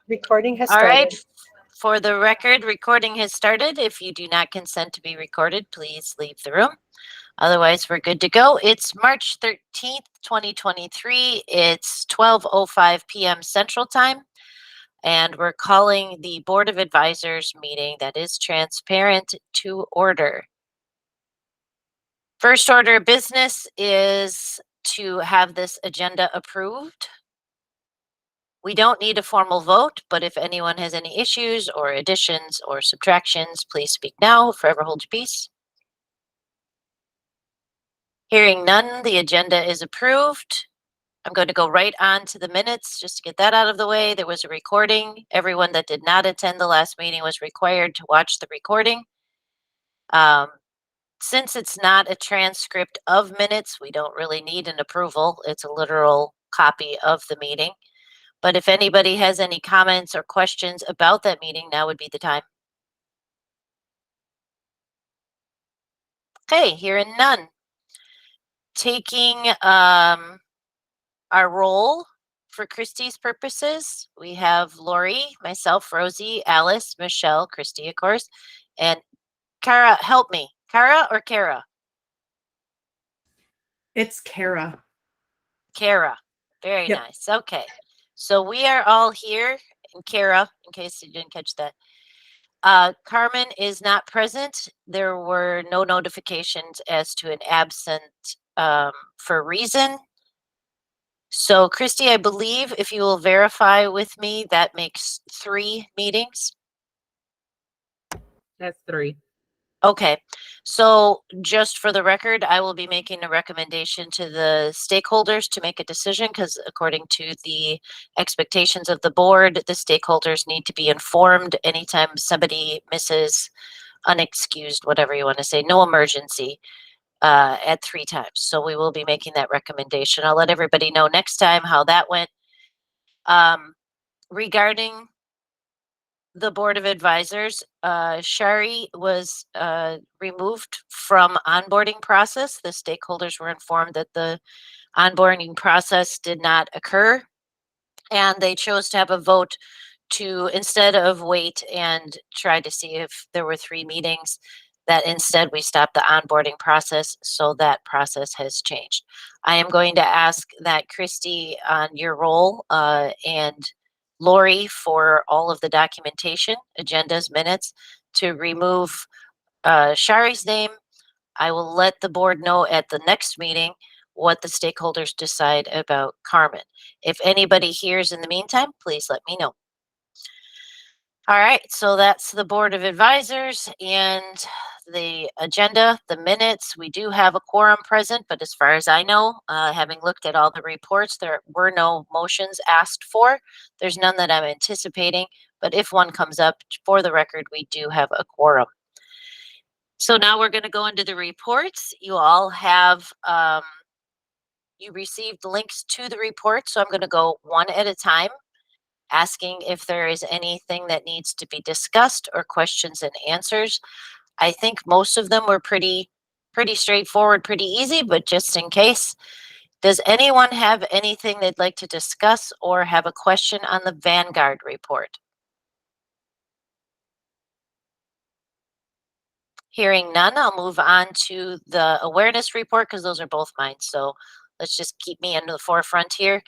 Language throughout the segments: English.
Recording has All right. started. For the record, recording has started. If you do not consent to be recorded, please leave the room. Otherwise, we're good to go. It's March 13th, 2023. It's 12:05 p.m. Central Time. And we're calling the Board of Advisors meeting that is transparent to order. First order of business is to have this agenda approved. We don't need a formal vote, but if anyone has any issues or additions or subtractions, please speak now. Forever hold your peace. Hearing none, the agenda is approved. I'm going to go right on to the minutes just to get that out of the way. There was a recording. Everyone that did not attend the last meeting was required to watch the recording. Since it's not a transcript of minutes, we don't really need an approval. It's a literal copy of the meeting. But if anybody has any comments or questions about that meeting, now would be the time. Okay, hearing none. Taking our roll for Christy's purposes, we have Lori, myself, Rosie, Alice, Michelle, Christy, of course, and Kara. Help me. Kara or Kara? It's Kara. Kara. Very Yep. nice. Okay. So we are all here, and Kara, in case you didn't catch that. Carmen is not present. There were no notifications as to an absent for reason. So Christy, I believe if you will verify with me, that makes 3 meetings. That's 3. Okay, so just for the record, I will be making a recommendation to the stakeholders to make a decision because according to the expectations of the board, the stakeholders need to be informed anytime somebody misses unexcused, whatever you want to say, no emergency at 3 times. So we will be making that recommendation. I'll let everybody know next time how that went. Regarding the Board of Advisors, Shari was removed from onboarding process. The stakeholders were informed that the onboarding process did not occur, and they chose to have a vote to, instead of wait and try to see if there were 3 meetings, that instead we stopped the onboarding process, so that process has changed. I am going to ask that Christy on your role and Lori for all of the documentation, agendas, minutes, to remove Shari's name. I will let the board know at the next meeting what the stakeholders decide about Carmen. If anybody hears in the meantime, please let me know. All right, so that's the Board of Advisors and the agenda, the minutes. We do have a quorum present, but as far as I know, having looked at all the reports, there were no motions asked for. There's none that I'm anticipating, but if one comes up, for the record, we do have a quorum. So now we're going to go into the reports. You all have, you received links to the report, so I'm going to go one at a time, asking if there is anything that needs to be discussed or questions and answers. I think most of them were pretty straightforward, pretty easy, but just in case, does anyone have anything they'd like to discuss or have a question on the Vanguard report? Hearing none, I'll move on to the awareness report because those are both mine. So let's just keep me in the forefront here.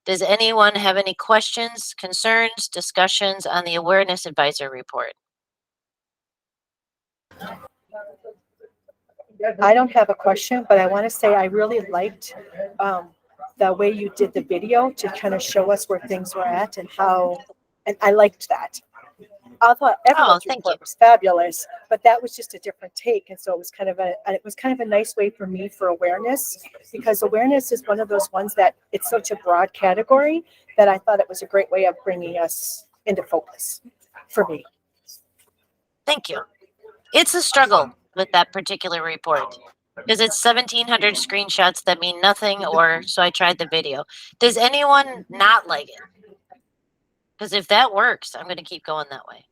Does anyone have any questions, concerns, discussions on the awareness advisor report? I don't have a question, but I want to say I really liked the way you did the video to kind of show us where things were at and how, and I liked that. I thought everyone's thank report you. was fabulous, but that was just a different take, and so it was kind of a nice way for me for awareness, because awareness is one of those ones that it's such a broad category that I thought it was a great way of bringing us into focus for me. Thank you. It's a struggle with that particular report because it's 1,700 screenshots that mean nothing, or so I tried the video. Does anyone not like it? Because if that works, I'm going to keep going that way.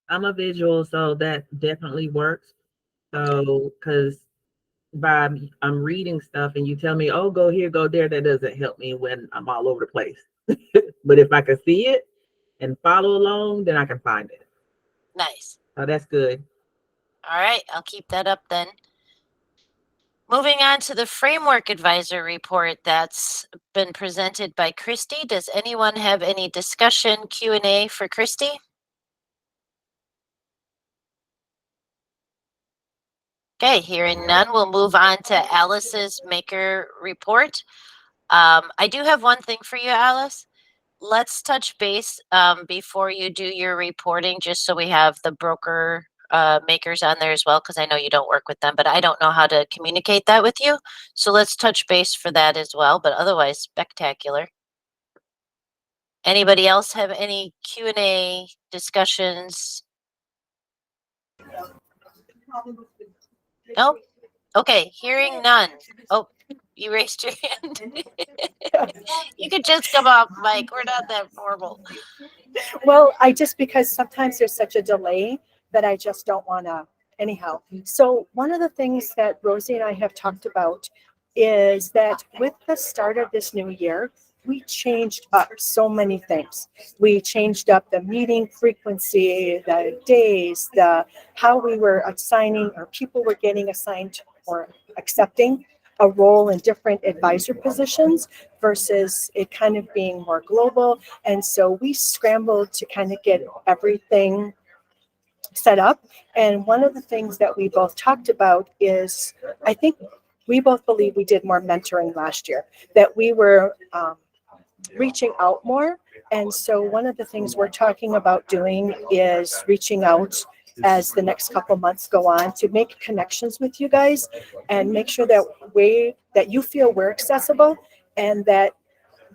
I'm a visual, so that definitely works. So, because by I'm reading stuff and you tell me, oh, go here, go there, that doesn't help me when I'm all over the place. But if I can see it and follow along, then I can find it. Nice. Oh, that's good. All right, I'll keep that up then. Moving on to the Framework Advisor report that's been presented by Christy. Does anyone have any discussion Q&A for Christy? Okay, hearing none, we'll move on to Alice's Maker report. I do have one thing for you, Alice. Let's touch base before you do your reporting, just so we have the broker makers on there as well, because I know you don't work with them, but I don't know how to communicate that with you. So let's touch base for that as well, but otherwise spectacular. Anybody else have any Q&A discussions? Nope. Okay, hearing none. Oh, you raised your hand. You could just come off, Mike. We're not that formal. Well, because sometimes there's such a delay that I just don't want to, anyhow. So one of the things that Rosie and I have talked about is that with the start of this new year, we changed up so many things. We changed up the meeting frequency, the days, how we were assigning, or people were getting assigned or accepting a role in different advisor positions versus it kind of being more global. And so we scrambled to kind of get everything set up. And one of the things that we both talked about is, I think we both believe we did more mentoring last year, that we were reaching out more. And so one of the things we're talking about doing is reaching out as the next couple months go on to make connections with you guys and make sure that you feel we're accessible and that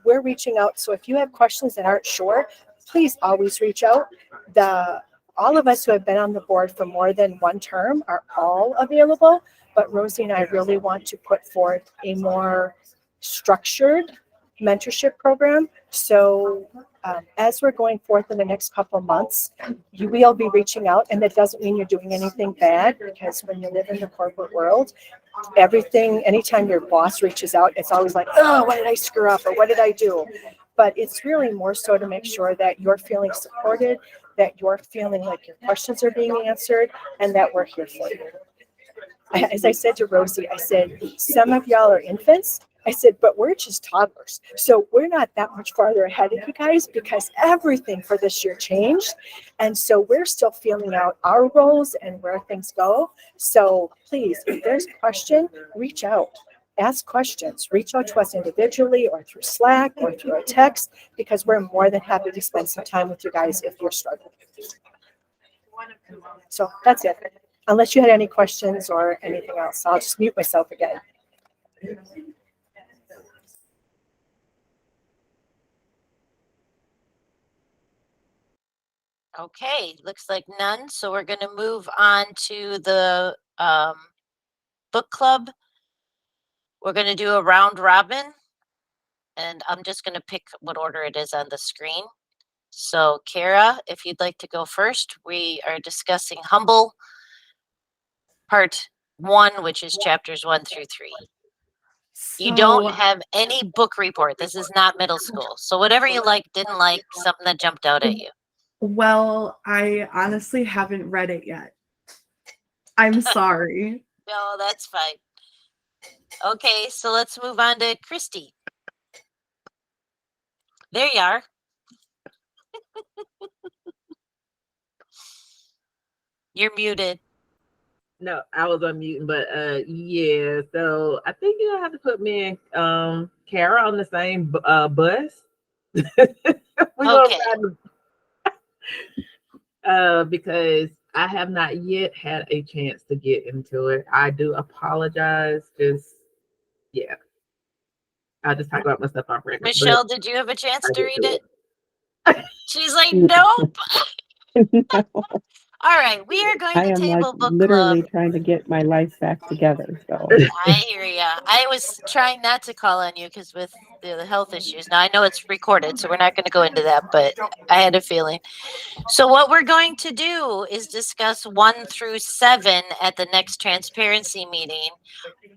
we're reaching out. So if you have questions that aren't sure, please always reach out. All of us who have been on the board for more than one term are all available, but Rosie and I really want to put forth a more structured mentorship program. So as we're going forth in the next couple of months, we'll be reaching out, and that doesn't mean you're doing anything bad, because when you live in the corporate world, anytime your boss reaches out, it's always like, oh, what did I screw up, or what did I do? But it's really more so to make sure that you're feeling supported, that you're feeling like your questions are being answered, and that we're here for you. As I said to Rosie, I said, some of y'all are infants. I said, but we're just toddlers. So we're not that much farther ahead of you guys, because everything for this year changed. And so we're still feeling out our roles and where things go. So please, if there's a question, reach out. Ask questions. Reach out to us individually or through Slack or through a text, because we're more than happy to spend some time with you guys if you're struggling. So that's it. Unless you had any questions or anything else, I'll just mute myself again. Okay, looks like none. So we're going to move on to the book club. We're going to do a round robin, and I'm just going to pick what order it is on the screen. So Kara, if you'd like to go first, we are discussing Humble Part 1, which is chapters 1 through 3. You don't have any book report. This is not middle school. So whatever you like, didn't like, something that jumped out at you. Well, I honestly haven't read it yet. I'm sorry. No, that's fine. Okay, so let's move on to Christy. There you are. You're muted. No, I was unmuting, but yeah. So I think you'll have to put me and Kara on the same bus. Okay. Because I have not yet had a chance to get into it. I do apologize. Yeah. I'll just talk about my stuff off record. Michelle, did you have a chance to read it? She's like, nope. No. All right, we are going I to am like table book literally club. trying to get my life back together. So I hear ya. I was trying not to call on you because with the health issues. Now I know it's recorded, so we're not going to go into that, but I had a feeling. So what we're going to do is discuss 1 through 7 at the next transparency meeting.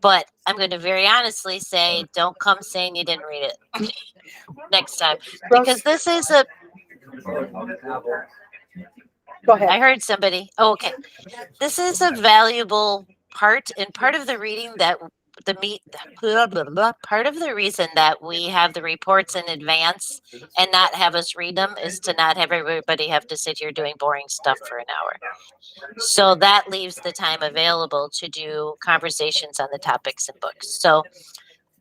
But I'm going to very honestly say, don't come saying you didn't read it next time, because this is a. Go ahead. I heard somebody. Oh, okay. This is a valuable part, and part of the reading that part of the reason that we have the reports in advance and not have us read them is to not have everybody have to sit here doing boring stuff for an hour. So that leaves the time available to do conversations on the topics and books. So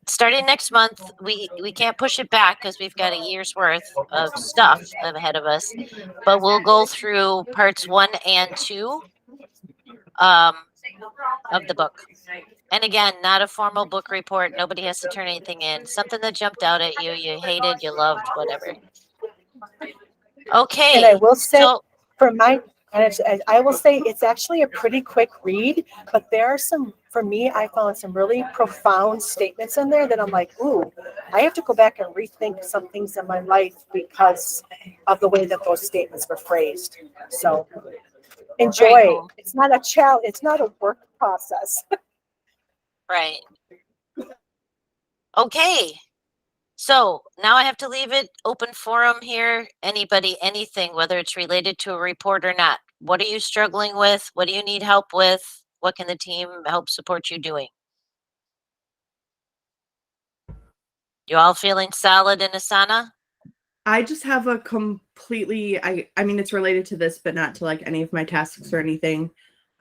starting next month, we can't push it back because we've got a year's worth of stuff ahead of us, but we'll go through parts 1 and 2 of the book. And again, not a formal book report. Nobody has to turn anything in. Something that jumped out at you, you hated, you loved, whatever. Okay. And I will say, So for my, and I will say it's actually a pretty quick read, but there are some, for me, I found some really profound statements in there that I'm like, ooh, I have to go back and rethink some things in my life because of the way that those statements were phrased. So enjoy. cool. It's not a challenge. It's not a work process. right. Okay. So now I have to leave it open forum here. Anybody, anything, whether it's related to a report or not. What are you struggling with? What do you need help with? What can the team help support you doing? You all feeling solid in Asana? I just have a completely, I mean, it's related to this, but not to like any of my tasks or anything.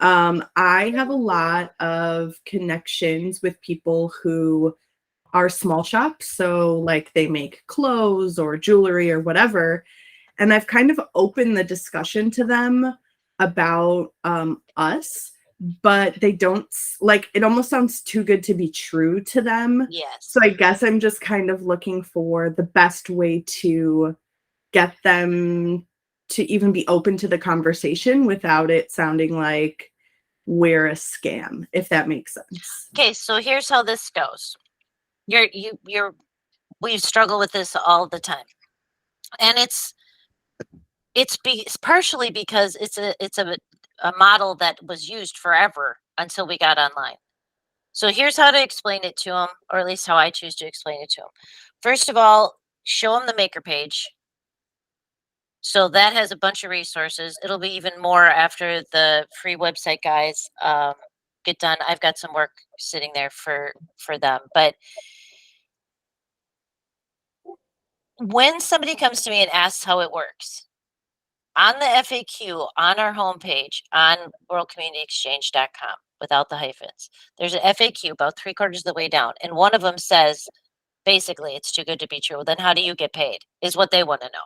I have a lot of connections with people who are small shops. So like they make clothes or jewelry or whatever. And I've kind of opened the discussion to them about us, but they don't like, it almost sounds too good to be true to them. Yes. So I guess I'm just kind of looking for the best way to get them to even be open to the conversation without it sounding like we're a scam, if that makes sense. Okay, so here's how this goes. We struggle with this all the time. And it's partially because it's a model that was used forever until we got online. So here's how to explain it to them, or at least how I choose to explain it to them. First of all, show them the maker page. So that has a bunch of resources. It'll be even more after the free website guys get done. I've got some work sitting there for them. But when somebody comes to me and asks how it works, on the FAQ on our homepage on worldcommunityexchange.com, without the hyphens, there's an FAQ about 3/4 of the way down. And one of them says, basically, it's too good to be true. Then how do you get paid is what they want to know.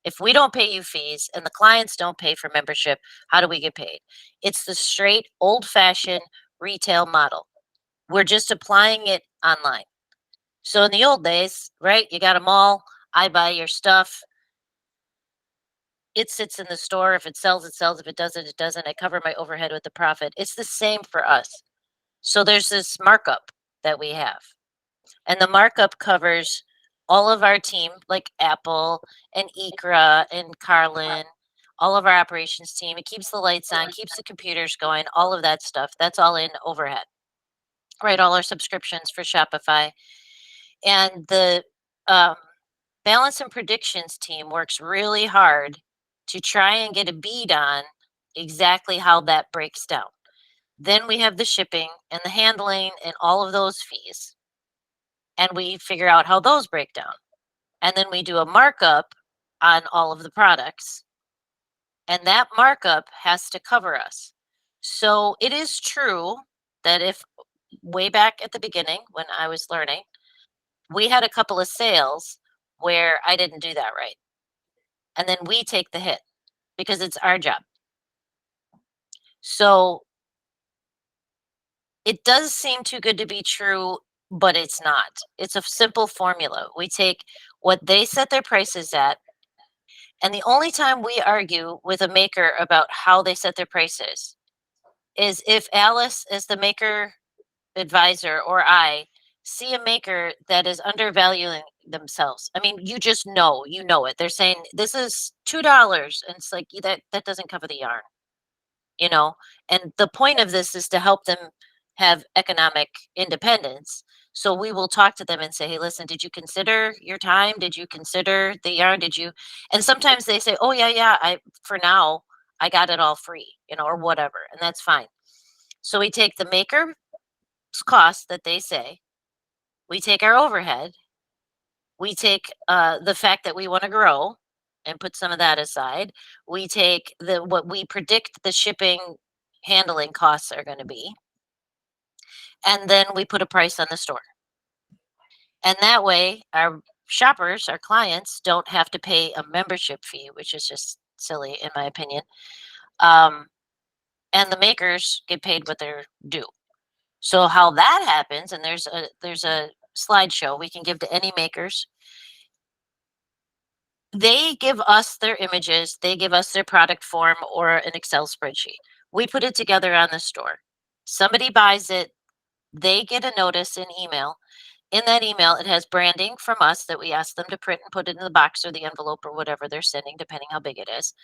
If we don't pay you fees and the clients don't pay for membership, how do we get paid? It's the straight old-fashioned retail model. We're just applying it online. So in the old days, right, you got a mall, I buy your stuff. It sits in the store. If it sells, it sells. If it doesn't, it doesn't. I cover my overhead with the profit. It's the same for us. So there's this markup that we have. And the markup covers all of our team, like Apple and Ikra and Carlin, all of our operations team. It keeps the lights on, keeps the computers going, all of that stuff. That's all in overhead. Right, all our subscriptions for Shopify. And the balance and predictions team works really hard to try and get a bead on exactly how that breaks down. Then we have the shipping and the handling and all of those fees. And we figure out how those break down. And then we do a markup on all of the products. And that markup has to cover us. So it is true that if way back at the beginning when I was learning, we had a couple of sales where I didn't do that right. And then we take the hit because it's our job. So it does seem too good to be true, but it's not. It's a simple formula. We take what they set their prices at, And the only time we argue with a maker about how they set their prices is if Alice is the maker advisor or I see a maker that is undervaluing themselves. I mean, you just know, you know it. They're saying this is $2, and it's like that doesn't cover the yarn, you know. And the point of this is to help them have economic independence. So we will talk to them and say, hey, listen, did you consider your time? Did you consider the yarn? Did you? And sometimes they say, oh yeah, for now I got it all free, you know, or whatever, and that's fine. So we take the maker cost that they say, we take our overhead, we take the fact that we want to grow and put some of that aside, we take what we predict the shipping handling costs are going to be, and then we put a price on the store. And that way our shoppers, our clients, don't have to pay a membership fee, which is just silly in my opinion. And the makers get paid what they're due. So how that happens, and there's a slideshow we can give to any makers. They give us their images, they give us their product form or an Excel spreadsheet. We put it together on the store. Somebody buys it, they get a notice in email. In that email, it has branding from us that we ask them to print and put it in the box or the envelope or whatever they're sending, depending how big it is.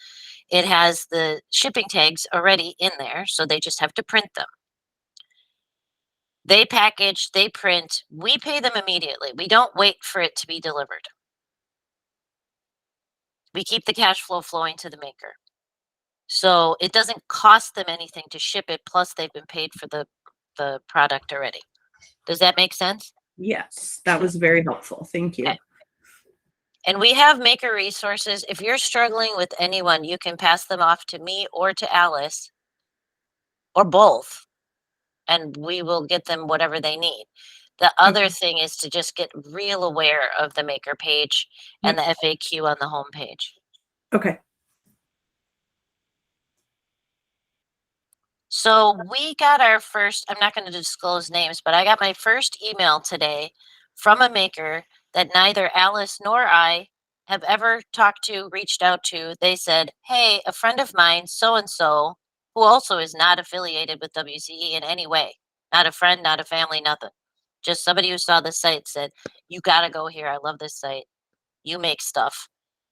It has the shipping tags already in there, so they just have to print them. They package, they print, we pay them immediately. We don't wait for it to be delivered. We keep the cash flow flowing to the maker. So it doesn't cost them anything to ship it, plus they've been paid for the product already. Does that make sense? Yes, that was very helpful. Thank you. Okay. And we have maker resources. If you're struggling with anyone, you can pass them off to me or to Alice or both, and we will get them whatever they need. The other thing is to just get real aware of the maker page and the FAQ on the home page. Okay. So we got our first, I'm not going to disclose names, but I got my first email today from a maker that neither Alice nor I have ever talked to, reached out to. They said, hey, a friend of mine, so-and-so, who also is not affiliated with WCE in any way, not a friend, not a family, nothing. Just somebody who saw the site said, you got to go here. I love this site. You make stuff.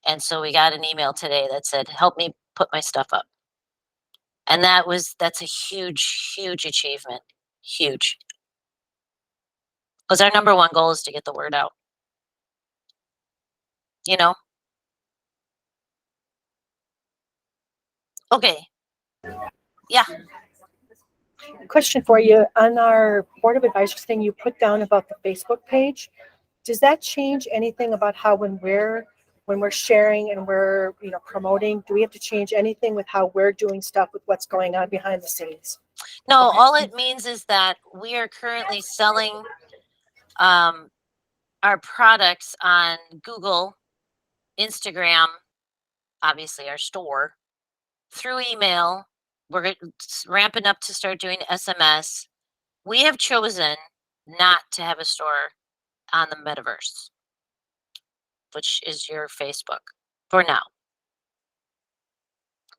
And so we got an email today that said, help me put my stuff up. And that's a huge, huge achievement. Huge. Because our number one goal is to get the word out. You know? Okay. Yeah. Question for you. On our Board of Advisors thing, you put down about the Facebook page. Does that change anything about how when we're sharing and we're, promoting, do we have to change anything with how we're doing stuff with what's going on behind the scenes? No, Okay. all it means is that we are currently selling our products on Google, Instagram, obviously our store, through email. We're ramping up to start doing SMS. We have chosen not to have a store on the metaverse, which is your Facebook, for now.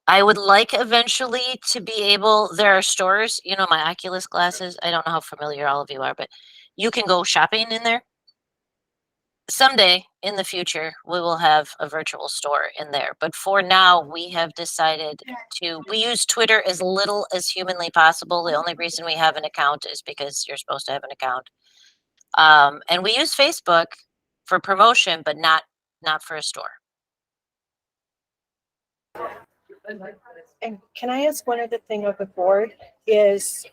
I would like eventually to be able, there are stores, my Oculus glasses, I don't know how familiar all of you are, but you can go shopping in there. Someday in the future, we will have a virtual store in there. But for now, we have decided we use Twitter as little as humanly possible. The only reason we have an account is because you're supposed to have an account. And we use Facebook for promotion, but not for a store. And can I ask one other thing of the board is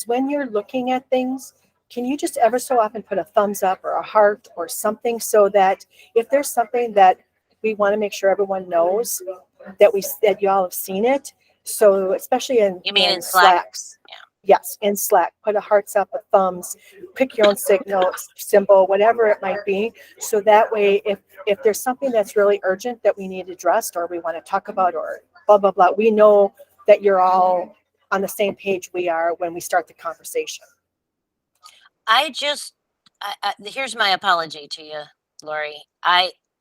when you're looking at things, can you just ever so often put a thumbs up or a heart or something so that if there's something that we want to make sure everyone knows that you all have seen it. So especially in Slack? Yeah. Yes, in Slack, put a hearts up, a thumbs, pick your own symbol, whatever it might be. So that way, if there's something that's really urgent that we need addressed or we want to talk about or blah, blah, blah, we know that you're all on the same page we are when we start the conversation. Here's my apology to you, Lori.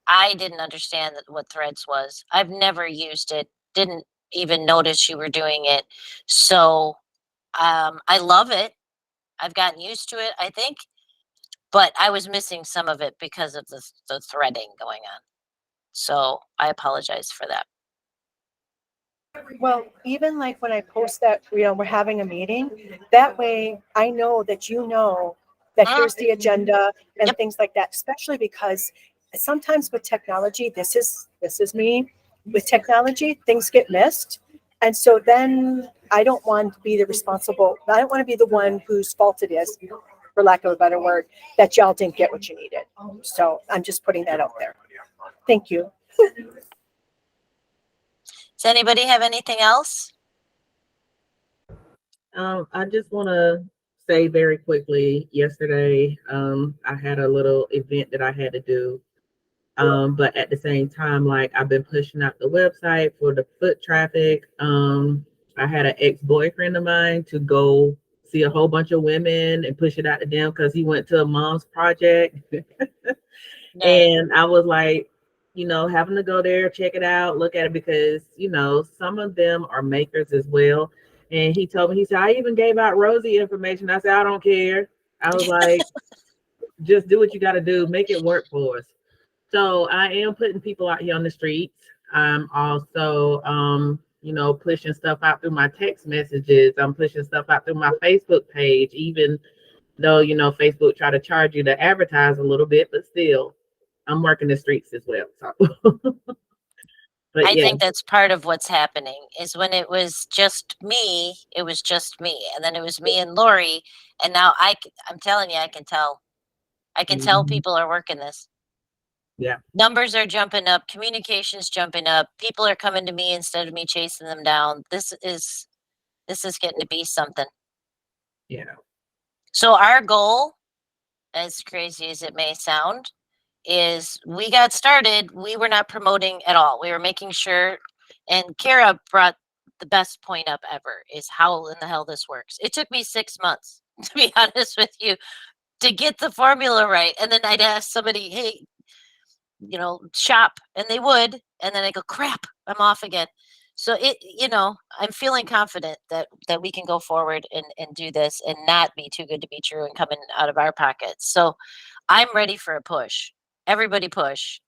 I didn't understand what Threads was. I've never used it. Didn't even notice you were doing it. So I love it. I've gotten used to it, I think, but I was missing some of it because of the threading going on. So I apologize for that. Well, even like when I post that, we're having a meeting, that way I know that you know that here's the agenda and Yep. things like that, especially because sometimes with technology, this is me, with technology, things get missed. And so then I don't want to be I don't want to be the one whose fault it is, for lack of a better word, that y'all didn't get what you needed. So I'm just putting that out there. Thank you. Does anybody have anything else? I just want to say very quickly, yesterday, I had a little event that I had to do. But at the same time, like I've been pushing out the website for the foot traffic. I had an ex-boyfriend of mine to go see a whole bunch of women and push it out to them because he went to a mom's project. And I was like, having to go there, check it out, look at it, because, some of them are makers as well. And he told me, he said, I even gave out Rosie information. I said, I don't care. I was like, just do what you got to do. Make it work for us. So I am putting people out here on the streets. I'm also, pushing stuff out through my text messages. I'm pushing stuff out through my Facebook page, even though, Facebook try to charge you to advertise a little bit, but still, I'm working the streets as well. So. But I yeah, think that's part of what's happening is when it was just me, it was just me. And then it was me and Lori. And now I'm telling you, I can tell. I can tell Mhm. people are working this. Yeah. Numbers are jumping up, communication's jumping up. People are coming to me instead of me chasing them down. This is getting to be something. Yeah. So our goal, as crazy as it may sound, is we got started. We were not promoting at all. We were making sure, and Kara brought the best point up ever, is how in the hell this works. It took me 6 months, to be honest with you, to get the formula right. And then I'd ask somebody, hey, shop, and they would, and then I go, crap, I'm off again. So I'm feeling confident that we can go forward and do this and not be too good to be true and coming out of our pockets. So I'm ready for a push. Everybody push.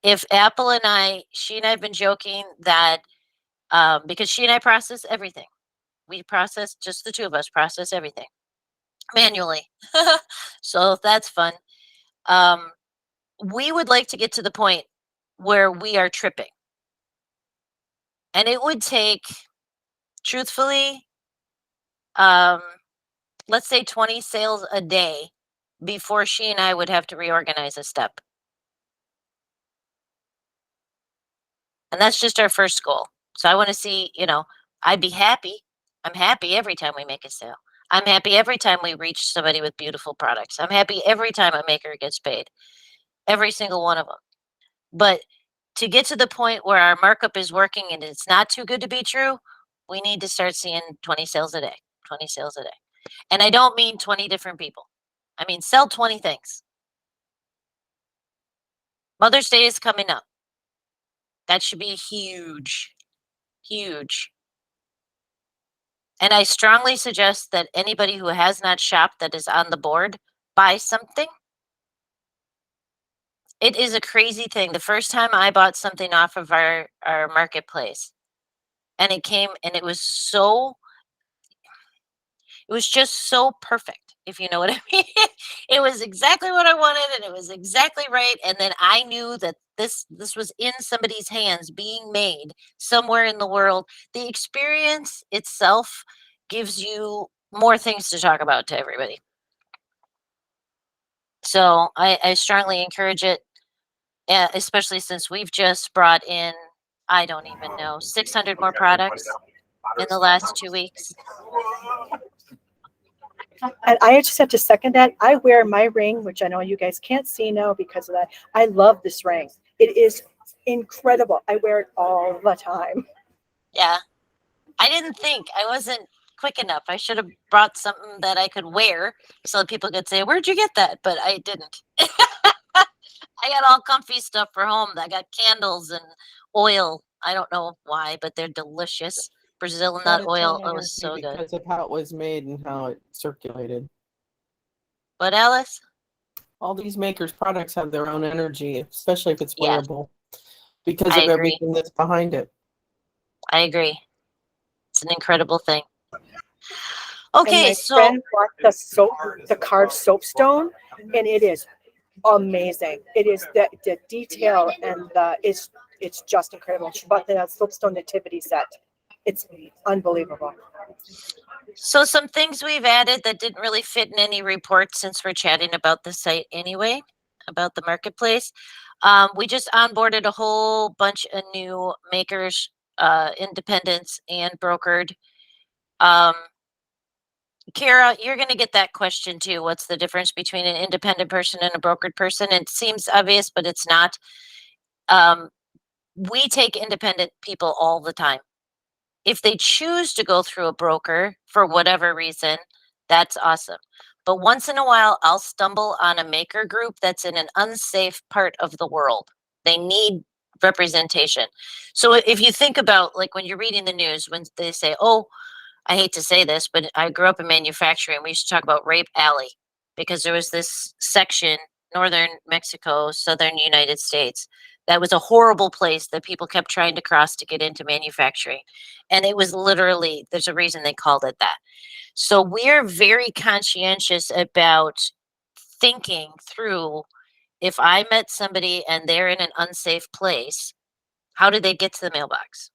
If Apple and she and I have been joking that because she and I process everything. We process, just the two of us process everything manually. So that's fun. We would like to get to the point where we are tripping. And it would take, truthfully, let's say 20 sales a day before she and I would have to reorganize a step. And that's just our first goal. So I want to see, I'd be happy. I'm happy every time we make a sale. I'm happy every time we reach somebody with beautiful products. I'm happy every time a maker gets paid. Every single one of them. But to get to the point where our markup is working and it's not too good to be true, we need to start seeing 20 sales a day, 20 sales a day. And I don't mean 20 different people. I mean, sell 20 things. Mother's Day is coming up. That should be huge, huge. And I strongly suggest that anybody who has not shopped that is on the board, buy something. It is a crazy thing. The first time I bought something off of our marketplace, and it came and it was just so perfect, if you know what I mean. It was exactly what I wanted and it was exactly right. And then I knew that this was in somebody's hands being made somewhere in the world. The experience itself gives you more things to talk about to everybody. So I strongly encourage it, especially since we've just brought in, I don't even know, 600 more products in the last 2 weeks. And I just have to second that. I wear my ring, which I know you guys can't see now because of that. I love this ring. It is incredible. I wear it all the time. Yeah. I didn't think, I wasn't quick enough. I should have brought something that I could wear so that people could say, where'd you get that? But I didn't. I I got all comfy stuff for home. I got candles and oil. I don't know why, but they're delicious. Brazil nut Got oil. 10 Oh, it's so energy good. because of how it was made and how it circulated. But Alice? All these makers' products have their own energy, especially if it's Yes. wearable, because I of agree. everything that's behind it. I agree. It's an incredible thing. And Okay, my so friend bought the soap, the carved soapstone, and it is amazing. It is the detail and it's just incredible. She bought the soapstone nativity set. It's unbelievable. some things we've added that didn't really fit in any report since we're chatting about the site anyway, about the marketplace. We just onboarded a whole bunch of new makers, independents and brokered. Kara, you're going to get that question too. What's the difference between an independent person and a brokered person? It seems obvious, but it's not. We take independent people all the time. If they choose to go through a broker for whatever reason, that's awesome. But once in a while, I'll stumble on a maker group that's in an unsafe part of the world. They need representation. So if you think about, like, when you're reading the news, when they say, oh, I hate to say this, but I grew up in manufacturing. We used to talk about Rape Alley because there was this section, northern Mexico, southern United States, that was a horrible place that people kept trying to cross to get into manufacturing. And it was literally, there's a reason they called it that. So we're very conscientious about thinking through, if I met somebody and they're in an unsafe place, how did they get to the mailbox?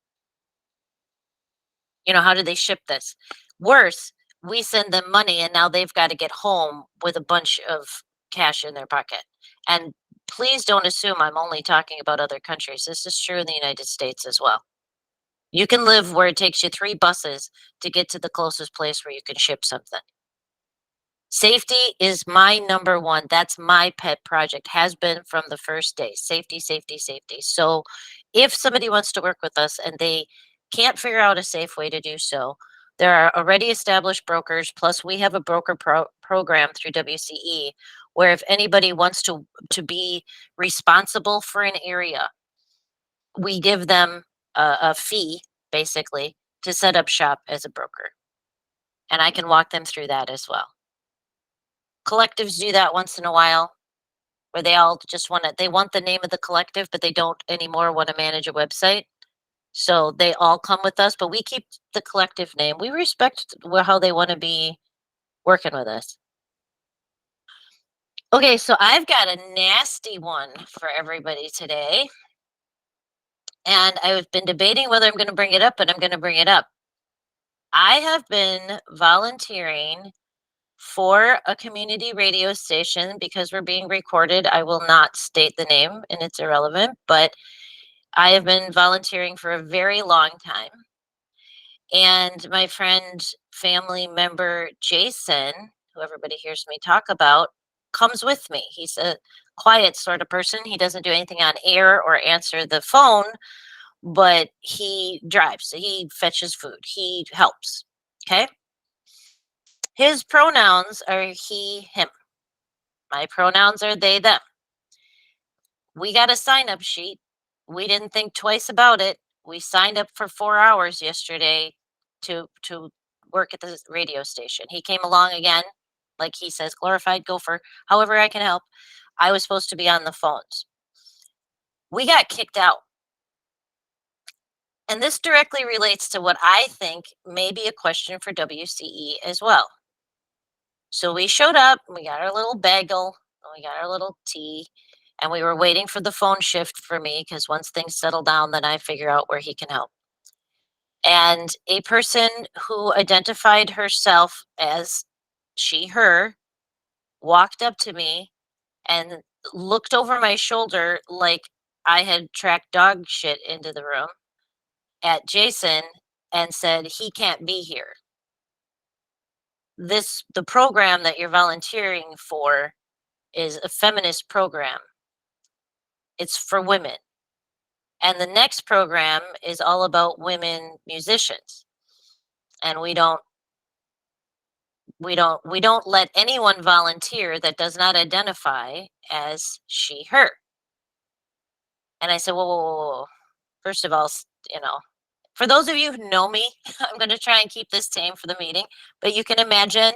You know, how do they ship this? Worse, we send them money and now they've got to get home with a bunch of cash in their pocket. And please don't assume I'm only talking about other countries. This is true in the United States as well. You can live where it takes you 3 buses to get to the closest place where you can ship something. Safety is my number one. That's my pet project, has been from the first day. Safety, safety, safety. So if somebody wants to work with us and they can't figure out a safe way to do so, there are already established brokers, plus we have a broker program through WCE, where if anybody wants to be responsible for an area, we give them a fee, basically, to set up shop as a broker. And I can walk them through that as well. Collectives do that once in a while, where they all just they want the name of the collective, but they don't anymore want to manage a website. So they all come with us, but we keep the collective name. We respect how they want to be working with us. Okay, so I've got a nasty one for everybody today. And I've been debating whether I'm going to bring it up, but I'm going to bring it up. I have been volunteering for a community radio station because we're being recorded. I will not state the name and it's irrelevant, but I have been volunteering for a very long time. And my friend, family member, Jason, who everybody hears me talk about, comes with me. He's a quiet sort of person. He doesn't do anything on air or answer the phone, but he drives. He fetches food. He helps. Okay. His pronouns are he, him. My pronouns are they, them. We got a sign-up sheet. We didn't think twice about it. We signed up for 4 hours yesterday to work at the radio station. He came along again, like he says, glorified gopher, however I can help. I was supposed to be on the phones. We got kicked out. And this directly relates to what I think may be a question for WCE as well. So we showed up, we got our little bagel, we got our little tea, and we were waiting for the phone shift for me because once things settle down, then I figure out where he can help. And a person who identified herself as she, her, walked up to me and looked over my shoulder like I had tracked dog shit into the room at Jason and said, he can't be here. The program that you're volunteering for is a feminist program. It's for women. And the next program is all about women musicians. And we don't let anyone volunteer that does not identify as she, her. And I said, whoa. First of all, for those of you who know me, I'm going to try and keep this tame for the meeting, but you can imagine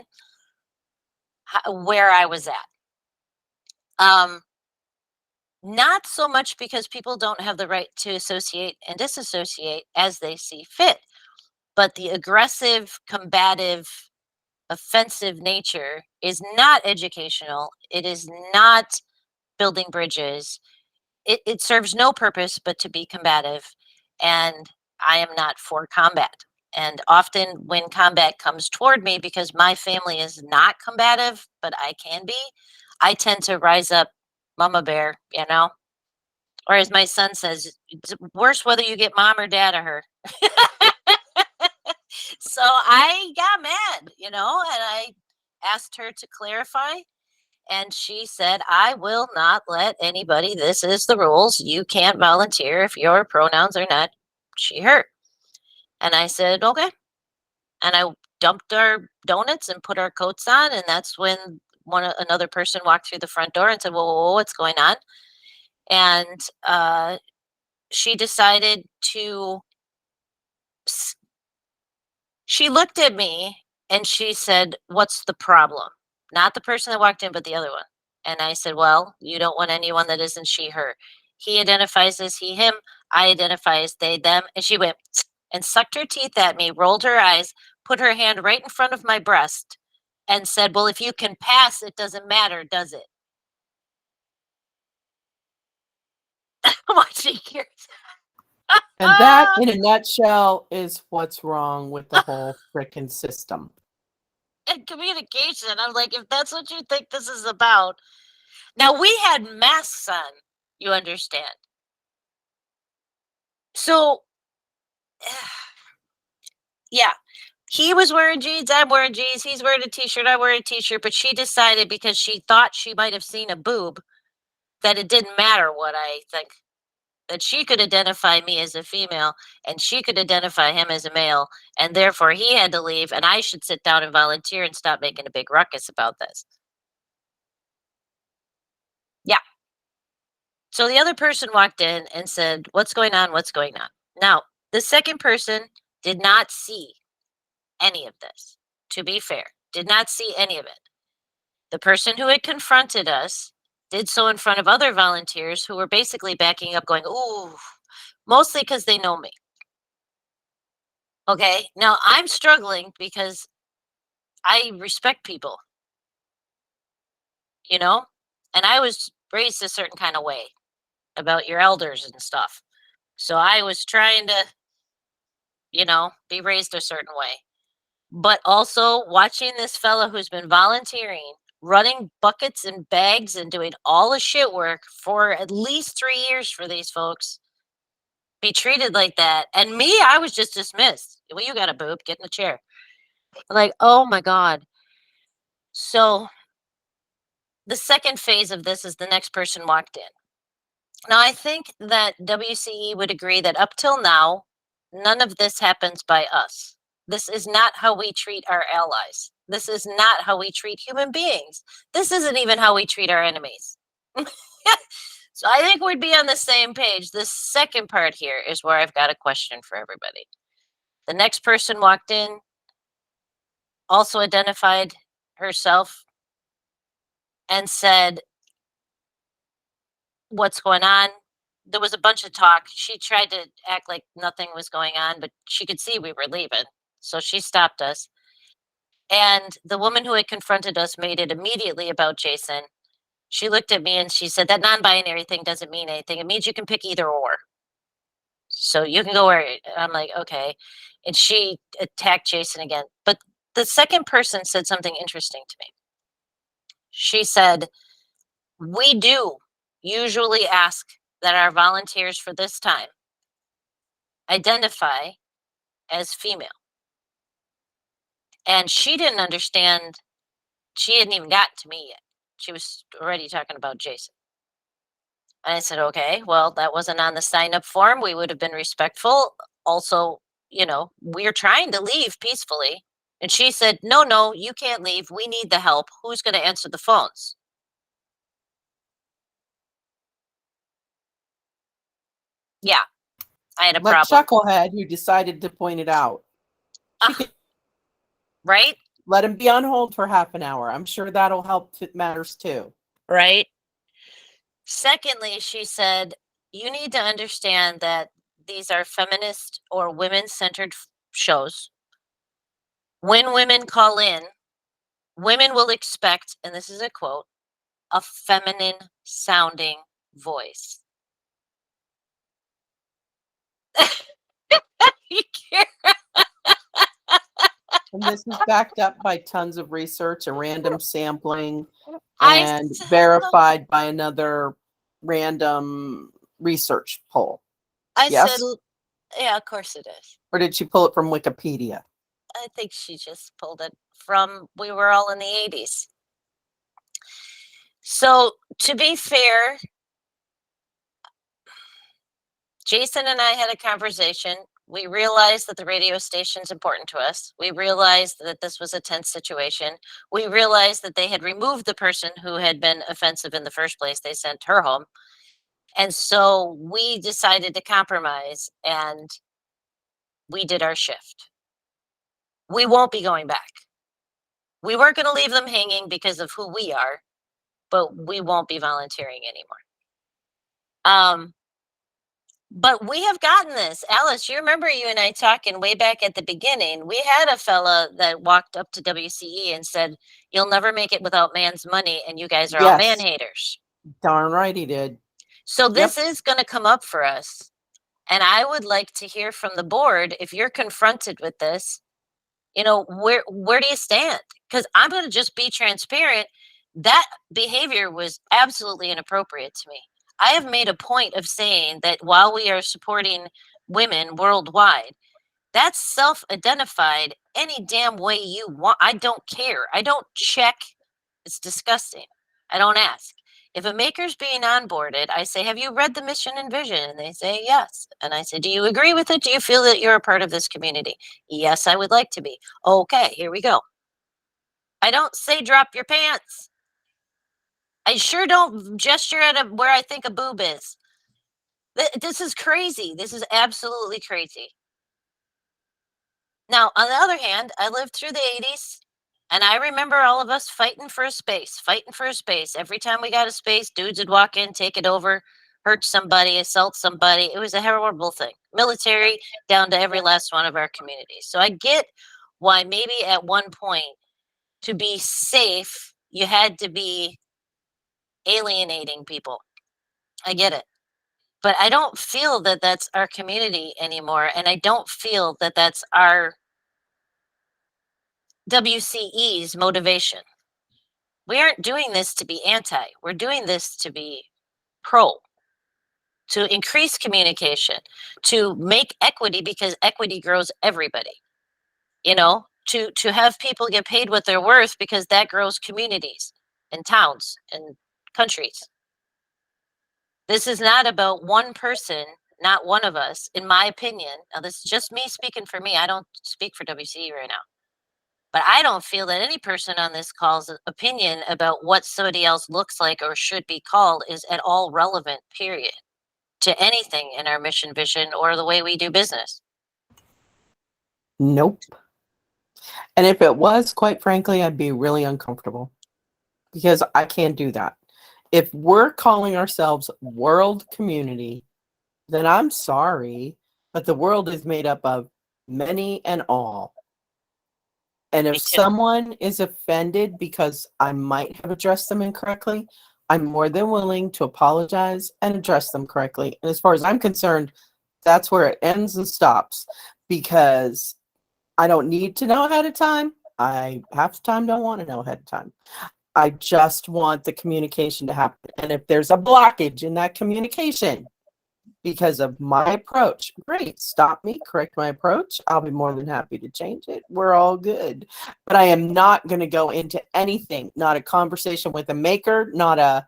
where I was at. Not so much because people don't have the right to associate and disassociate as they see fit, but the aggressive, combative, offensive nature is not educational. It is not building bridges. It serves no purpose but to be combative. And I am not for combat. And often when combat comes toward me, because my family is not combative, but I can be, I tend to rise up mama bear, or as my son says, it's worse whether you get mom or dad of her. So I got mad, and I asked her to clarify. And she said, I will not let anybody, this is the rules. You can't volunteer if your pronouns are not she, her. And I said, okay. And I dumped our donuts and put our coats on. And that's when another person walked through the front door and said, whoa, what's going on? And she decided to, she looked at me and she said, what's the problem? Not the person that walked in, but the other one. And I said, well, you don't want anyone that isn't she, her. He identifies as he, him. I identify as they, them. And she went and sucked her teeth at me, rolled her eyes, put her hand right in front of my breast and said, well, if you can pass, it doesn't matter, does it? Watching here. And that, in a nutshell, is what's wrong with the whole frickin' system. And communication. I'm like, if that's what you think this is about. Now, we had masks on, you understand. So, yeah, he was wearing jeans, I'm wearing jeans, he's wearing a t-shirt, I'm wearing a t-shirt, but she decided because she thought she might have seen a boob that it didn't matter what I think, that she could identify me as a female and she could identify him as a male, and therefore he had to leave and I should sit down and volunteer and stop making a big ruckus about this. Yeah. So the other person walked in and said, what's going on? What's going on? Now, the second person did not see any of this, to be fair, did not see any of it. The person who had confronted us did so in front of other volunteers who were basically backing up going, ooh, mostly because they know me. Okay, now I'm struggling because I respect people, and I was raised a certain kind of way about your elders and stuff. So I was trying to, be raised a certain way. But also watching this fella who's been volunteering, running buckets and bags and doing all the shit work for at least 3 years for these folks be treated like that. And me, I was just dismissed. Well, you got a boob, get in the chair. Like, oh my God. So the second phase of this is the next person walked in. Now, I think that WCE would agree that up till now, none of this happens by us. This is not how we treat our allies. This is not how we treat human beings. This isn't even how we treat our enemies. So I think we'd be on the same page. The second part here is where I've got a question for everybody. The next person walked in, also identified herself and said, what's going on? There was a bunch of talk. She tried to act like nothing was going on, but she could see we were leaving. So she stopped us. And the woman who had confronted us made it immediately about Jason. She looked at me and she said, that non-binary thing doesn't mean anything. It means you can pick either or. So you can go where, I'm like, okay. And she attacked Jason again. But the second person said something interesting to me. She said, we do usually ask that our volunteers for this time identify as female. And she didn't understand. She hadn't even gotten to me yet. She was already talking about Jason. And I said, okay, well, that wasn't on the sign-up form. We would have been respectful. Also, we're trying to leave peacefully. And she said, no, you can't leave. We need the help. Who's going to answer the phones? Yeah, I had a Like problem. Chucklehead, who decided to point it out. She Ah, could right? let him be on hold for half an hour. I'm sure that'll help if it matters too. Right. Secondly, she said, you need to understand that these are feminist or women centered shows. When women call in, women will expect, and this is a quote, a feminine sounding voice. You can't- And this is backed up by tons of research and random sampling I and said, verified by another random research poll. I said, Yes? yeah, of course it is. Or did she pull it from Wikipedia? I think she just pulled it from, we were all in the 80s. So to be fair, Jason and I had a conversation. We realized that the radio station is important to us. We realized that this was a tense situation. We realized that they had removed the person who had been offensive in the first place. They sent her home. And so we decided to compromise and we did our shift. We won't be going back. We weren't going to leave them hanging because of who we are, but we won't be volunteering anymore. But we have gotten this. Alice, you remember you and I talking way back at the beginning. We had a fella that walked up to WCE and said, you'll never make it without man's money, and you guys are all man Yes. haters. Darn right he did. So this is going to come up for us. And I would like to hear from the board, if you're confronted with this, you know, where do you stand? Because I'm going to just be transparent. That behavior was absolutely inappropriate to me. I have made a point of saying that while we are supporting women worldwide, that's self-identified any damn way you want. I don't care. I don't check. It's disgusting. I don't ask. If a maker's being onboarded, I say, have you read the mission and vision? And they say, yes. And I say, do you agree with it? Do you feel that you're a part of this community? Yes, I would like to be. Okay, here we go. I don't say drop your pants. I sure don't gesture at where I think a boob is. This is crazy. This is absolutely crazy. Now, on the other hand, I lived through the 80s. And I remember all of us fighting for a space. Every time we got a space, dudes would walk in, take it over, hurt somebody, assault somebody. It was a horrible thing. Military down to every last one of our communities. So I get why maybe at one point, to be safe, you had to be alienating people. I get it. But I don't feel that that's our community anymore. And I don't feel that that's our WCE's motivation. We aren't doing this to be anti. We're doing this to be pro, to increase communication, to make equity, because equity grows everybody. You know, to have people get paid what they're worth, because that grows communities and towns and countries. This is not about one person, not one of us, in my opinion. Now, this is just me speaking for me. I don't speak for WCE right now. But I don't feel that any person on this call's opinion about what somebody else looks like or should be called is at all relevant, period, to anything in our mission, vision, or the way we do business. Nope. And if it was, quite frankly, I'd be really uncomfortable because I can't do that. If we're calling ourselves world community, then I'm sorry, but the world is made up of many and all. And if someone is offended because I might have addressed them incorrectly, I'm more than willing to apologize and address them correctly. And as far as I'm concerned, that's where it ends and stops, because I don't need to know ahead of time. I half the time don't want to know ahead of time. I just want the communication to happen. And if there's a blockage in that communication because of my approach, great, stop me, correct my approach. I'll be more than happy to change it. We're all good. But I am not going to go into anything, not a conversation with a maker, not a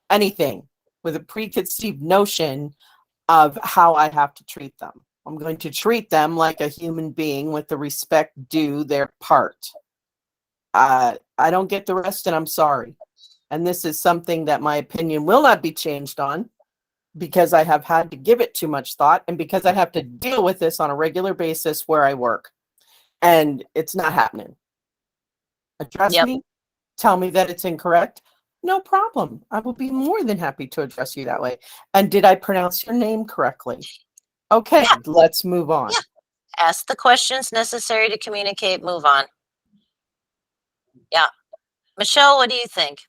anything with a preconceived notion of how I have to treat them. I'm going to treat them like a human being with the respect due their part. I don't get the rest, and I'm sorry. And this is something that my opinion will not be changed on. because I have had to give it too much thought and because I have to deal with this on a regular basis where I work. And it's not happening. Address Yep. me, tell me that it's incorrect. No problem. I will be more than happy to address you that way. And did I pronounce your name correctly? Okay, Yeah. let's move on. Yeah. Ask the questions necessary to communicate, move on. Yeah. Michelle, what do you think?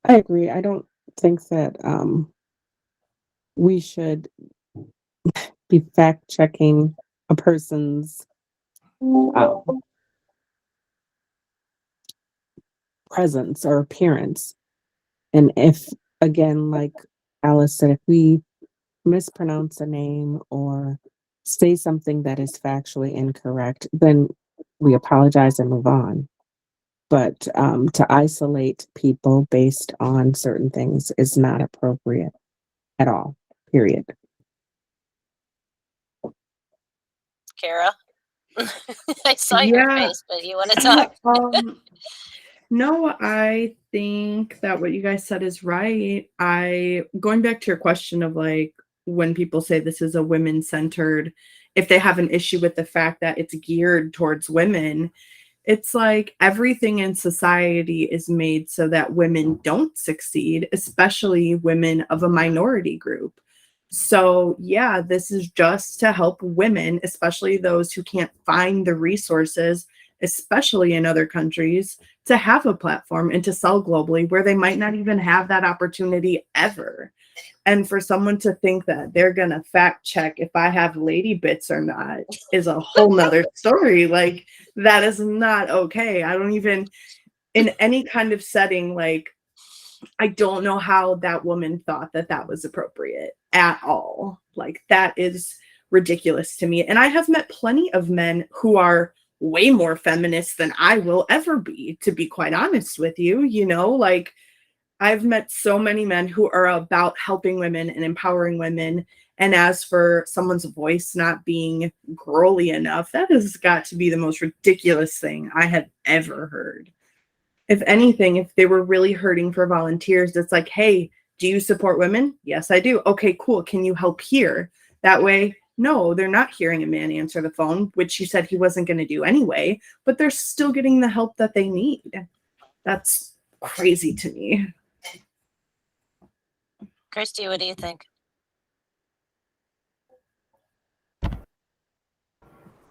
I agree. I don't think that we should be fact checking a person's presence or appearance. And if, again, like Alice said, if we mispronounce a name or say something that is factually incorrect, then we apologize and move on. But to isolate people based on certain things is not appropriate at all, period. Kara? I saw your Yeah. face, but you want to talk? No, I think that what you guys said is right. Going back to your question of like when people say this is a women centered, if they have an issue with the fact that it's geared towards women, it's like everything in society is made so that women don't succeed, especially women of a minority group. So, yeah, this is just to help women, especially those who can't find the resources, especially in other countries, to have a platform and to sell globally where they might not even have that opportunity ever. And for someone to think that they're going to fact check if I have lady bits or not is a whole nother story. Like, that is not okay. I don't even, in any kind of setting, like, I don't know how that woman thought that that was appropriate at all. Like, that is ridiculous to me. And I have met plenty of men who are way more feminist than I will ever be, to be quite honest with you. You know, like, I've met so many men who are about helping women and empowering women. And as for someone's voice not being girly enough, that has got to be the most ridiculous thing I have ever heard. If anything, if they were really hurting for volunteers, it's like, hey, do you support women? Yes, I do. Okay, cool. Can you help here? That way, no, they're not hearing a man answer the phone, which he said he wasn't going to do anyway, but they're still getting the help that they need. That's crazy to me. Christy, what do you think?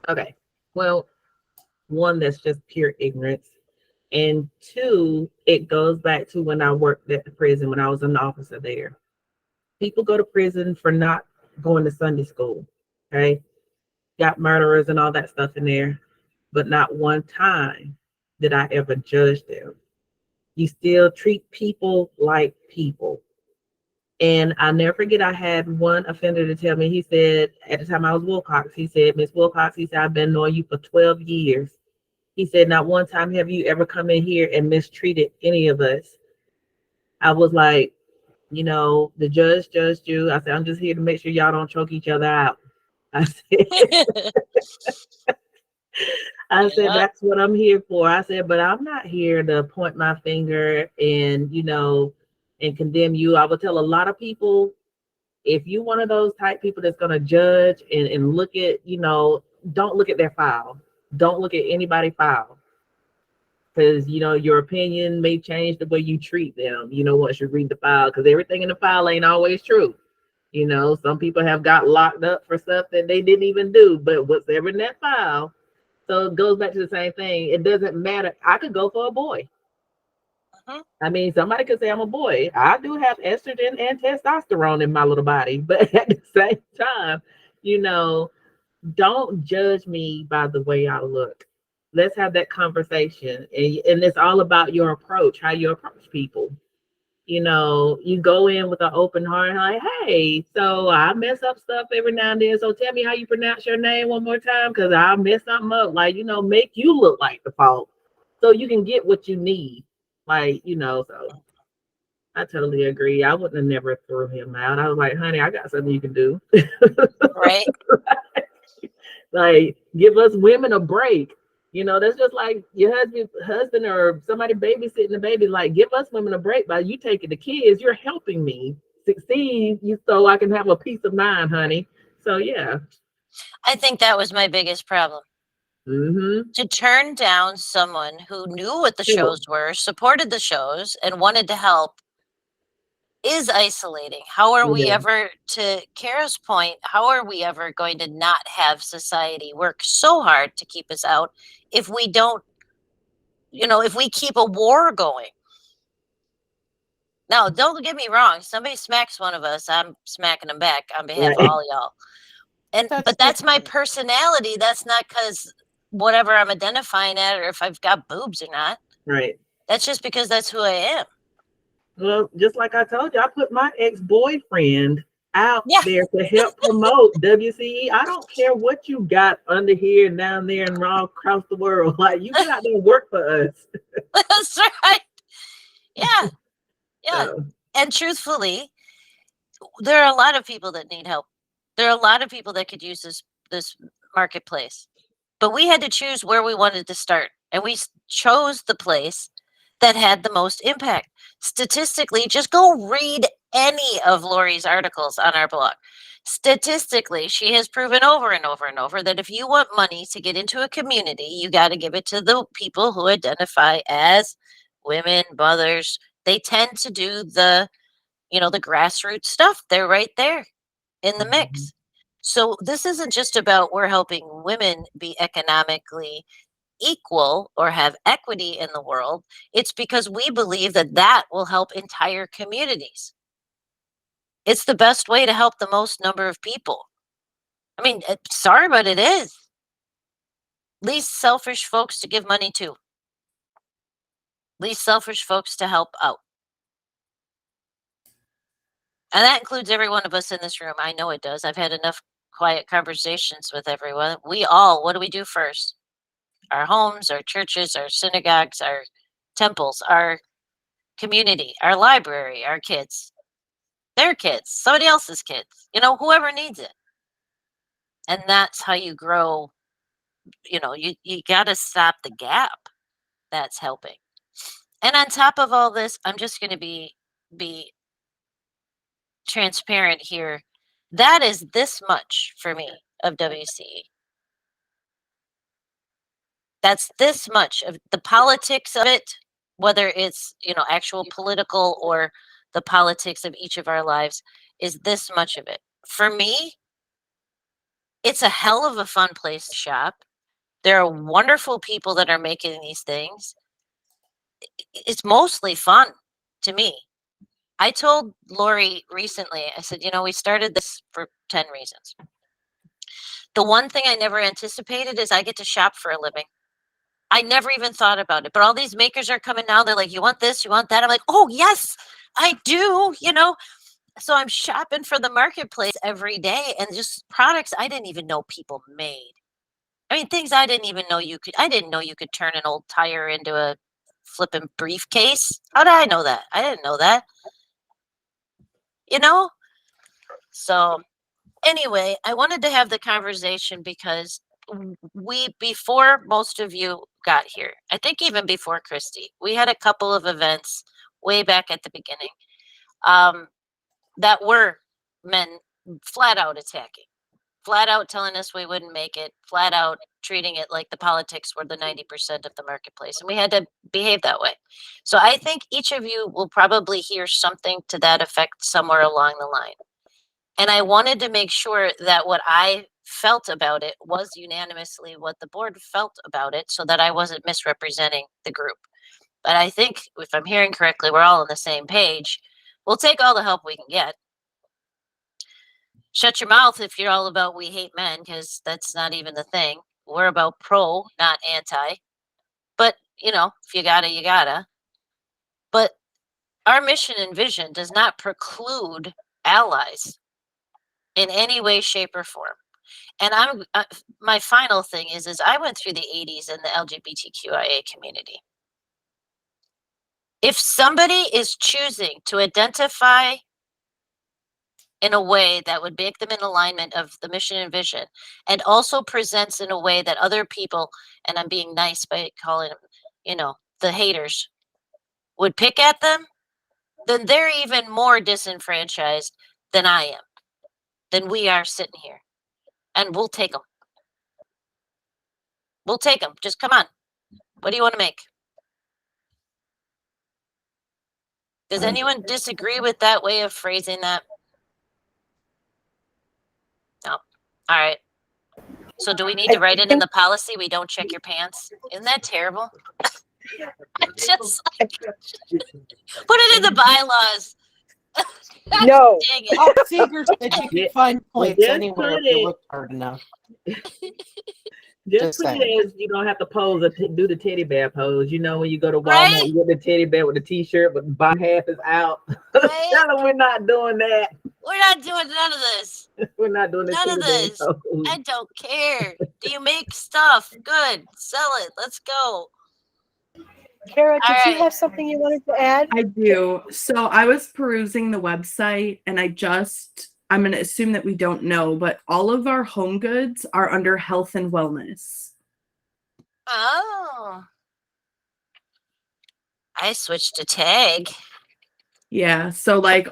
Okay. Well, one, that's just pure ignorance. And two, it goes back to when I worked at the prison, when I was an officer there. People go to prison for not going to Sunday school. Okay. Got murderers and all that stuff in there. But not one time did I ever judge them. You still treat people like people. And I never forget, I had one offender to tell me, he said, at the time I was Wilcox, he said, Miss Wilcox, he said, I've been knowing you for 12 years. He said, not one time have you ever come in here and mistreated any of us. I was like, you know, the judge judged you. I said, I'm just here to make sure y'all don't choke each other out. I said, Yeah. that's what I'm here for. I said, but I'm not here to point my finger and, you know, and condemn you. I will tell a lot of people, if you're one of those type people that's going to judge and look at, you know, don't look at their file. Don't look at anybody's file. Because, you know, your opinion may change the way you treat them, you know, once you read the file, because everything in the file ain't always true. You know, some people have got locked up for stuff that they didn't even do, but what's ever in that file. So it goes back to the same thing. It doesn't matter. I could go for a boy. I mean, somebody could say I'm a boy. I do have estrogen and testosterone in my little body, but at the same time, you know, don't judge me by the way I look. Let's have that conversation. And it's all about your approach, how you approach people. You know, you go in with an open heart, like, hey, so I mess up stuff every now and then. So tell me how you pronounce your name one more time, because I'll mess something up. Like, you know, make you look like the fault so you can get what you need. Like, you know, so I totally agree. I wouldn't have never threw him out. I was like, honey, I got something you can do. Right. Like, give us women a break. You know, that's just like your husband or somebody babysitting the baby. Like, give us women a break by you taking the kids. You're helping me succeed, so I can have a peace of mind, honey. So yeah. I think that was my biggest problem. Mm-hmm. To turn down someone who knew what the Sure. shows were, supported the shows, and wanted to help is isolating. How are we Yeah. ever, to Kara's point, how are we ever going to not have society work so hard to keep us out if we don't, if we keep a war going? Now, don't get me wrong. Somebody smacks one of us, I'm smacking them back on behalf of Right. all y'all. That's But that's my different. personality. That's not because whatever I'm identifying at, or if I've got boobs or not. Right. That's just because that's who I am. Well, just like I told you, I put my ex-boyfriend out Yeah. there to help promote WCE. I don't care what you got under here and down there and all across the world. Like, you get out there and work for us. That's right. Yeah. Yeah. So, And truthfully, there are a lot of people that need help. There are a lot of people that could use this marketplace. But we had to choose where we wanted to start. And we chose the place that had the most impact. Statistically, just go read any of Lori's articles on our blog. Statistically, she has proven over and over and over that if you want money to get into a community, you got to give it to the people who identify as women, mothers. They tend to do the grassroots stuff. They're right there in the mix. So this isn't just about we're helping women be economically equal or have equity in the world. It's because we believe that that will help entire communities. It's the best way to help the most number of people. I mean, sorry, but it is. Least selfish folks to give money to. Least selfish folks to help out. And that includes every one of us in this room. I know it does. I've had enough quiet conversations with everyone. What do we do first? Our homes, our churches, our synagogues, our temples, our community, our library, our kids, their kids, somebody else's kids, whoever needs it. And that's how you grow. You got to stop the gap. That's helping. And on top of all this, I'm just going to be transparent here. That is this much for me of WCE. That's this much of the politics of it, whether it's, actual political or the politics of each of our lives, is this much of it. For me, it's a hell of a fun place to shop. There are wonderful people that are making these things. It's mostly fun to me. I told Lori recently, I said, we started this for 10 reasons. The one thing I never anticipated is I get to shop for a living. I never even thought about it, but all these makers are coming now. They're like, you want this, you want that? I'm like, oh yes, I do, So I'm shopping for the marketplace every day and just products I didn't even know people made. I mean, things I didn't even know I didn't know you could turn an old tire into a flipping briefcase. How did I know that? I didn't know that. So anyway, I wanted to have the conversation because before most of you got here, I think even before Christy, we had a couple of events way back at the beginning that were men flat out attacking, flat out telling us we wouldn't make it, flat out treating it like the politics were the 90% of the marketplace. And we had to behave that way. So I think each of you will probably hear something to that effect somewhere along the line. And I wanted to make sure that what I felt about it was unanimously what the board felt about it so that I wasn't misrepresenting the group. But I think if I'm hearing correctly, we're all on the same page. We'll take all the help we can get. Shut your mouth if you're all about we hate men, because that's not even the thing. We're about pro, not anti. But, if you gotta, you gotta. But our mission and vision does not preclude allies in any way, shape, or form. And my final thing is I went through the 80s in the LGBTQIA community. If somebody is choosing to identify in a way that would make them in alignment of the mission and vision, and also presents in a way that other people, and I'm being nice by calling them, you know, the haters, would pick at them, then they're even more disenfranchised than I am, than we are sitting here. And we'll take them. We'll take them. Just come on. What do you want to make? Does anyone disagree with that way of phrasing that? No. All right. So do we need to write it in the policy? We don't check your pants? Isn't that terrible? Just like, put it in the bylaws. No. Dang it. Oh, Seeger said you Yeah, can find points just anywhere put if you it- look hard enough. Just Just put saying. it as you don't have to pose or do the teddy bear pose. You know, when you go to Walmart, Right? you get the teddy bear with the t-shirt, but the bottom half is out. Right? Tell them we're not doing that. We're not doing none of this. We're not doing the None of teddy bear this. pose. I don't care. Do you make stuff? Good. Sell it. Let's go. Kara, did All you right. have something you wanted to add? I do. So I was perusing the website and I'm going to assume that we don't know, but all of our home goods are under health and wellness. Oh. I switched to tag. Yeah. So like,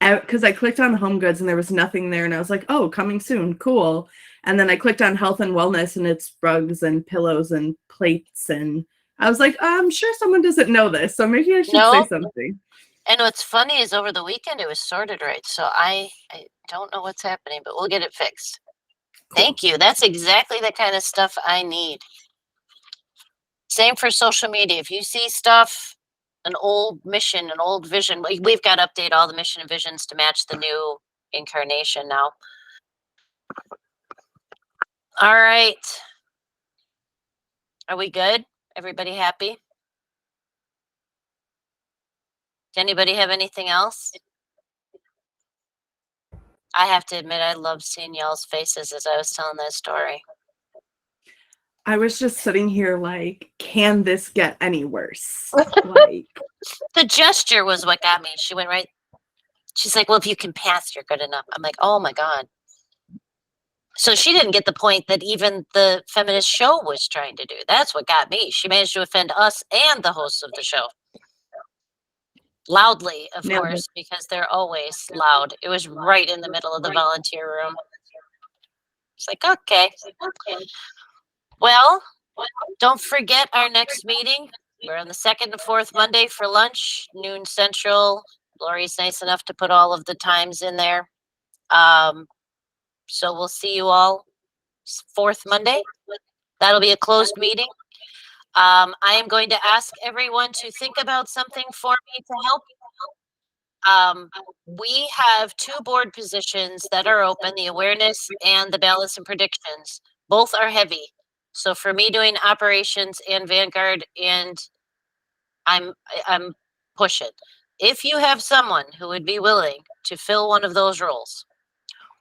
because I clicked on home goods and there was nothing there and I was like, oh, coming soon. Cool. And then I clicked on health and wellness and it's rugs and pillows and plates. And I was like, I'm sure someone doesn't know this. So maybe I should say Nope. something. And what's funny is over the weekend it was sorted right. So I don't know what's happening, but we'll get it fixed. Thank you. That's exactly the kind of stuff I need. Same for social media. If you see stuff, an old mission, an old vision, we've got to update all the mission and visions to match the new incarnation now. All right. Are we good? Everybody happy? Does anybody have anything else? I have to admit, I love seeing y'all's faces as I was telling that story. I was just sitting here like, can this get any worse? Like, The gesture was what got me. She went right. She's like, well, if you can pass, you're good enough. I'm like, oh my God. So she didn't get the point that even the feminist show was trying to do. That's what got me. She managed to offend us and the hosts of the show. Loudly, of Nailed it. course, because they're always loud. It was right in the middle of the volunteer room. It's like, okay. Well, don't forget our next meeting. We're on the 2nd and 4th Monday for lunch, noon Central. Lori's nice enough to put all of the times in there. So we'll see you all 4th Monday. That'll be a closed meeting. I am going to ask everyone to think about something for me to help. We have 2 board positions that are open, the awareness and the balance and predictions. Both are heavy. So for me doing operations and Vanguard, and I'm pushing. If you have someone who would be willing to fill one of those roles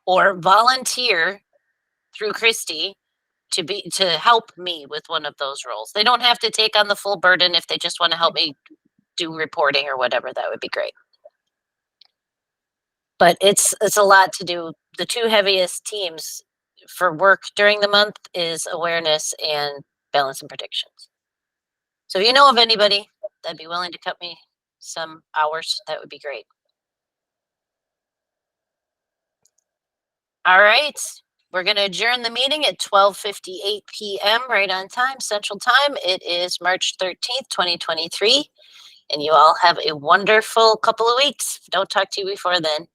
or volunteer through Christy to help me with one of those roles. They don't have to take on the full burden. If they just want to help me do reporting or whatever, that would be great. But it's a lot to do. The 2 heaviest teams for work during the month is awareness and balance and predictions. So if you know of anybody that'd be willing to cut me some hours, that would be great. All right. We're going to adjourn the meeting at 12:58 p.m. right on time, Central Time. It is March 13th, 2023. And you all have a wonderful couple of weeks. If I don't talk to you before then.